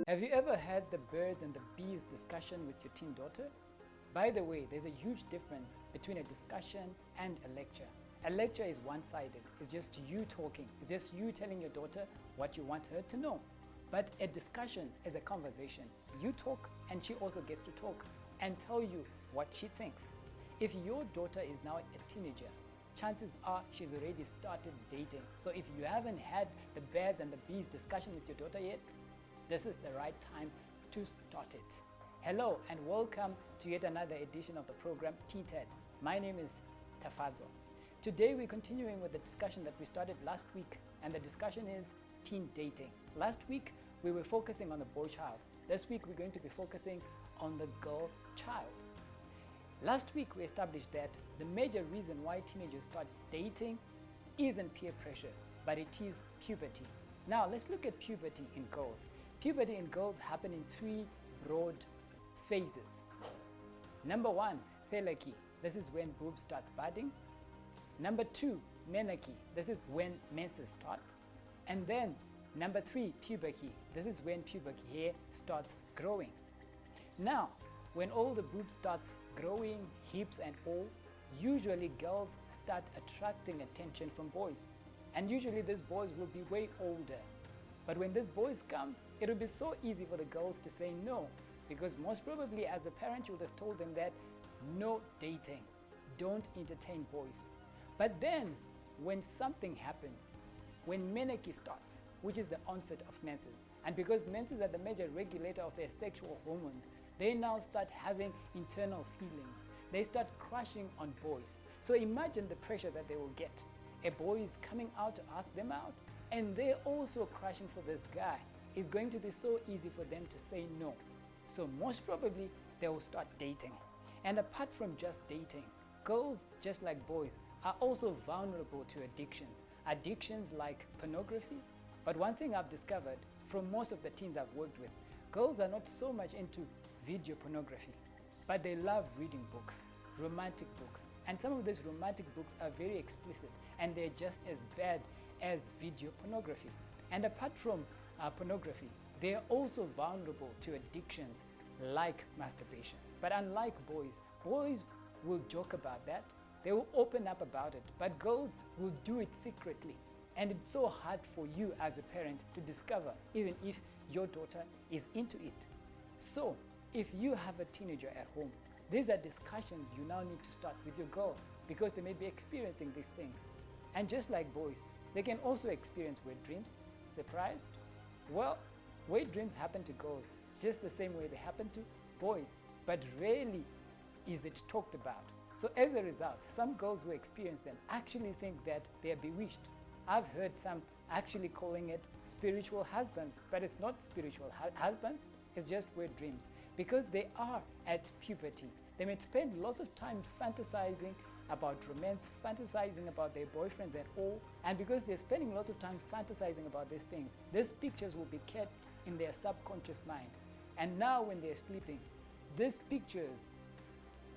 Have you ever had the birds and the bees discussion with your teen daughter? By the way, there's a huge difference between a discussion and a lecture. A lecture is one-sided. It's just you talking. It's just you telling your daughter what you want her to know. But a discussion is a conversation. You talk and she also gets to talk and tell you what she thinks. If your daughter is now a teenager, chances are she's already started dating. So if you haven't had the birds and the bees discussion with your daughter yet, this is the right time to start it. Hello and welcome to yet another edition of the program TEENTED. My name is Tafazo. Today we're continuing with the discussion that we started last week, and the discussion is teen dating. Last week we were focusing on the boy child. This week we're going to be focusing on the girl child. Last week we established that the major reason why teenagers start dating isn't peer pressure, but it is puberty. Now let's look at puberty in girls. Puberty in girls happen in three broad phases. Number one, thelaki. This is when boobs starts budding. Number two, menarche. This is when menses start. And then number three, puberty. This is when pubic hair starts growing. Now, when all the boobs starts growing, hips and all, usually girls start attracting attention from boys. And usually these boys will be way older. But when these boys come, it will be so easy for the girls to say no, because most probably as a parent you would have told them that no dating, don't entertain boys. But then when something happens, when menarche starts, which is the onset of menses, and because menses are the major regulator of their sexual hormones, they now start having internal feelings. They start crushing on boys. So imagine the pressure that they will get. A boy is coming out to ask them out, and they're also crushing for this guy. It's going to be so easy for them to say no. So most probably they will start dating. And apart from just dating, girls, just like boys, are also vulnerable to addictions. Addictions like pornography. But one thing I've discovered from most of the teens I've worked with, girls are not so much into video pornography, but they love reading books, romantic books. And some of these romantic books are very explicit, and they're just as bad as video pornography. And apart from pornography, they're also vulnerable to addictions like masturbation. But unlike boys, boys will joke about that. They will open up about it, but girls will do it secretly. And it's so hard for you as a parent to discover, even if your daughter is into it. So, if you have a teenager at home, these are discussions you now need to start with your girl, because they may be experiencing these things. And just like boys, they can also experience wet dreams. Surprised? Well, wet dreams happen to girls just the same way they happen to boys, but rarely is it talked about. So as a result, some girls who experience them actually think that they are bewitched. I've heard some actually calling it spiritual husbands, but it's not spiritual husbands, it's just wet dreams. Because they are at puberty, they may spend lots of time fantasizing about romance, fantasizing about their boyfriends and all, and because they're spending lots of time fantasizing about these things, these pictures will be kept in their subconscious mind. And now when they're sleeping, these pictures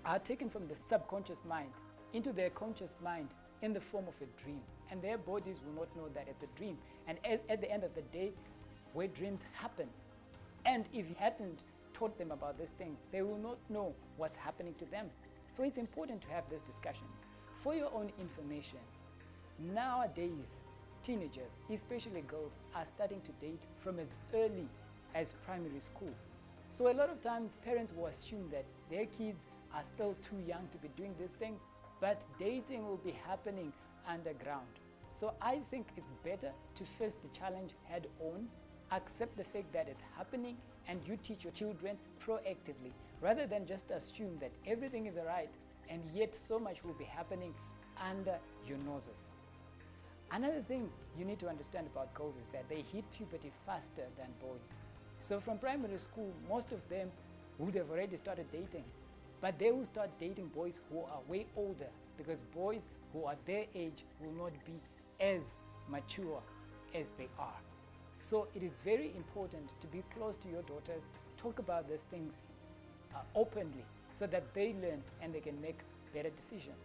are taken from the subconscious mind into their conscious mind in the form of a dream, and their bodies will not know that it's a dream. And at the end of the day, wet dreams happen. And if you hadn't taught them about these things, they will not know what's happening to them. So it's important to have these discussions. For your own information, nowadays, teenagers, especially girls, are starting to date from as early as primary school. So a lot of times parents will assume that their kids are still too young to be doing these things, but dating will be happening underground. So I think it's better to face the challenge head on, accept the fact that it's happening, and you teach your children proactively, rather than just assume that everything is alright and yet so much will be happening under your noses. Another thing you need to understand about girls is that they hit puberty faster than boys. So from primary school, most of them would have already started dating, but they will start dating boys who are way older, because boys who are their age will not be as mature as they are. So it is very important to be close to your daughters, talk about these things openly, so that they learn and they can make better decisions.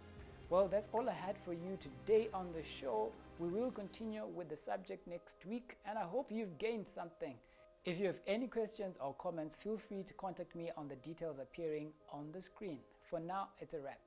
Well, that's all I had for you today on the show. We will continue with the subject next week, and I hope you've gained something. If you have any questions or comments, feel free to contact me on the details appearing on the screen. For now, it's a wrap.